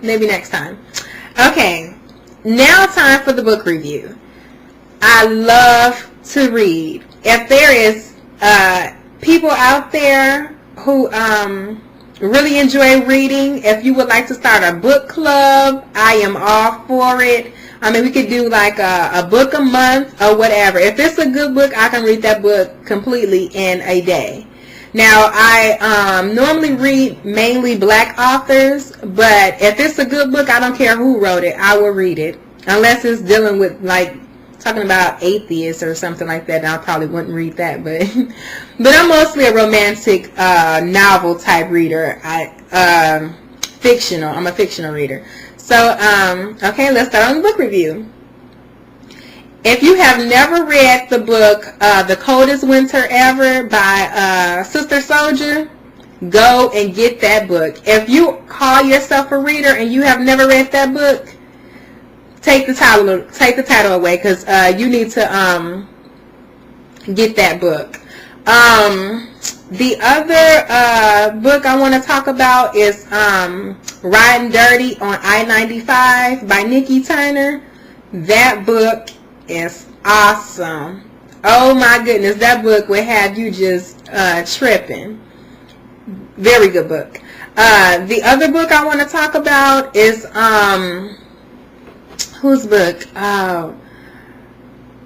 maybe next time. Okay, now time for the book review. I love to read. If there is people out there who really enjoy reading, if you would like to start a book club, I am all for it. I mean, we could do like a book a month or whatever. If it's a good book, I can read that book completely in a day. Now, I normally read mainly black authors, but if it's a good book, I don't care who wrote it, I will read it. Unless it's dealing with, like, talking about atheists or something like that, I probably wouldn't read that. But I'm mostly a romantic novel type reader. Fictional. I'm a fictional reader. So, okay, let's start on the book review. If you have never read the book, The Coldest Winter Ever by Sister Soldier, go and get that book. If you call yourself a reader and you have never read that book, take the title away, because you need to get that book. The other book I want to talk about is Riding Dirty on I-95 by Nikki Turner. That book is awesome. Oh my goodness, that book would have you just tripping. Very good book. The other book I want to talk about is whose book?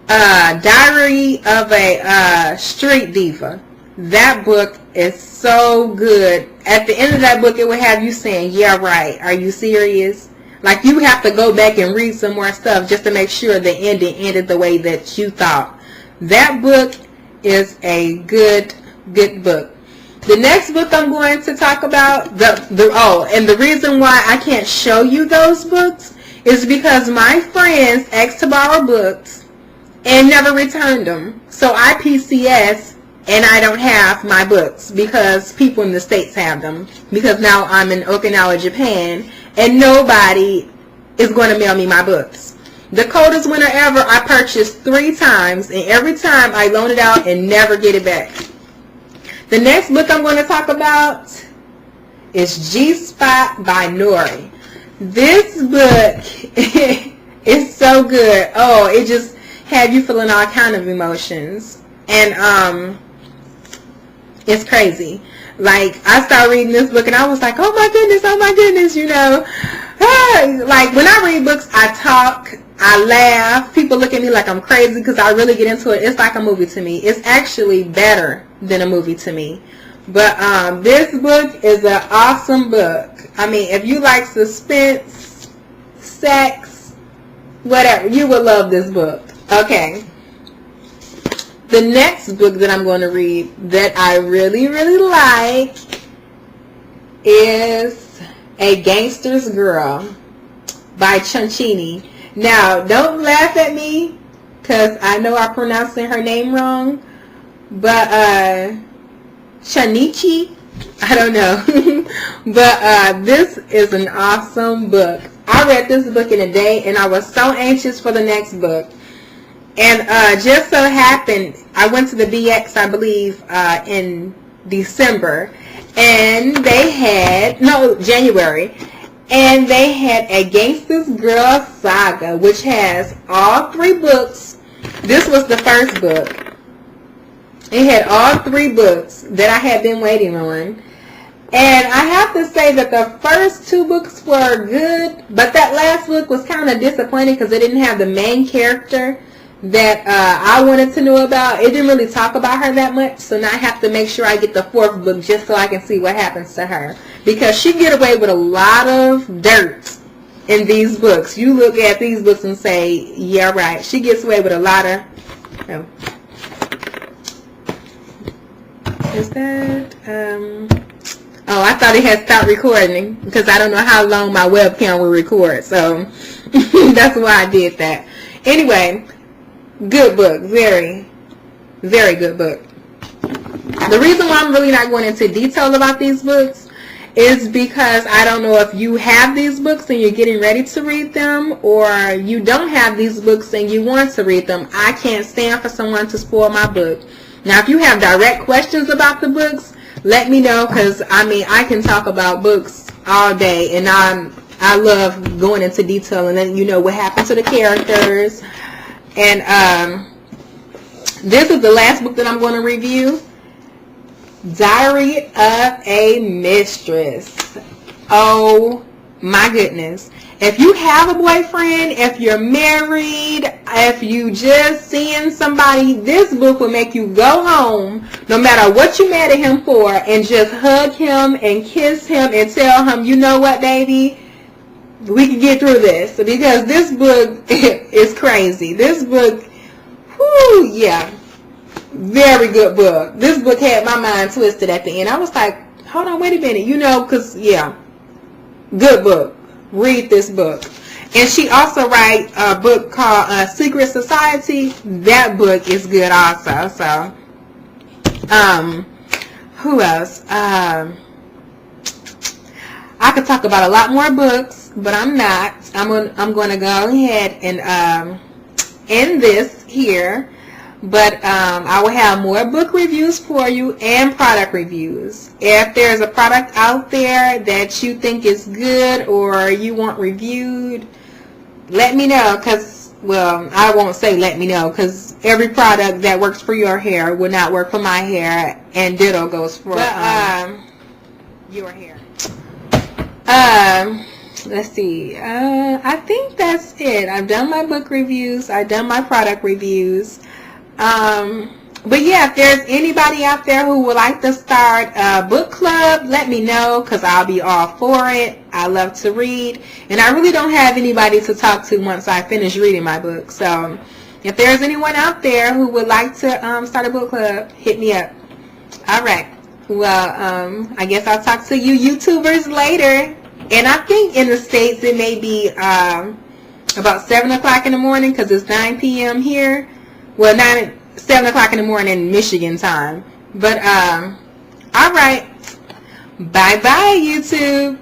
Diary of a Street Diva. That book is so good. At the end of that book, it will have you saying, yeah, right, are you serious? Like, you have to go back and read some more stuff just to make sure the ending ended the way that you thought. That book is a good book. The next book I'm going to talk about, and the reason why I can't show you those books is because my friends asked to borrow books and never returned them. So I PCS and I don't have my books because people in the States have them. Because now I'm in Okinawa, Japan, and nobody is going to mail me my books. The Coldest Winter Ever I purchased 3 times, and every time I loan it out and never get it back. The next book I'm going to talk about is G-Spot by Nori. This book is so good. Oh, it just have you feeling all kind of emotions. And it's crazy. Like, I started reading this book and I was like, oh my goodness, you know. Like, when I read books, I talk, I laugh. People look at me like I'm crazy because I really get into it. It's like a movie to me. It's actually better than a movie to me. But this book is an awesome book. I mean, if you like suspense, sex, whatever, you will love this book. Okay. The next book that I'm going to read that I really, really like is A Gangster's Girl by Chunchini. Now, don't laugh at me because I know I'm pronouncing her name wrong. But Shanichi, I don't know. But this is an awesome book. I read this book in a day and I was so anxious for the next book. And just so happened, I went to the BX, I believe, in December, and they had, January, and they had A Gangster's Girl Saga, which has all 3 books. This was the first book. It had all 3 books that I had been waiting on. And I have to say that the first 2 books were good, but that last book was kind of disappointing because it didn't have the main character that I wanted to know about. It didn't really talk about her that much, so now I have to make sure I get the 4th book just so I can see what happens to her, because she get away with a lot of dirt in these books. You look at these books and say, yeah, right, she gets away with a lot of is that oh, I thought it had stopped recording because I don't know how long my webcam will record, so that's why I did that. Anyway, good book. Very, very good book. The reason why I'm really not going into detail about these books is because I don't know if you have these books and you're getting ready to read them, or you don't have these books and you want to read them. I can't stand for someone to spoil my book. Now, if you have direct questions about the books, let me know, because, I mean, I can talk about books all day, and I love going into detail and then, you know, what happened to the characters. And this is the last book that I'm going to review. Diary of a Mistress. Oh my goodness. If you have a boyfriend, if you're married, if you just seeing somebody, this book will make you go home, no matter what you mad at him for, and just hug him and kiss him and tell him, you know what, baby, we can get through this. Because this book is crazy. This book, whoo, yeah, very good book. This book had my mind twisted at the end. I was like, hold on, wait a minute, you know, because, yeah, good book. Read this book. And she also writes a book called Secret Society. That book is good also. So, who else? I could talk about a lot more books, but I'm not. I'm going to go ahead and end this here. But I will have more book reviews for you and product reviews. If there's a product out there that you think is good or you want reviewed, let me know. Because, well, I won't say let me know, because every product that works for your hair will not work for my hair, and ditto goes for your hair. Let's see. I think that's it. I've done my book reviews. I've done my product reviews. But yeah, if there's anybody out there who would like to start a book club, let me know, because I'll be all for it. I love to read, and I really don't have anybody to talk to once I finish reading my book. So if there's anyone out there who would like to start a book club, hit me up. All right. Well, I guess I'll talk to you YouTubers later. And I think in the States it may be about 7 o'clock in the morning, because it's 9 p.m. here. Well, 7 o'clock in the morning Michigan time. But, all right. Bye-bye, YouTube.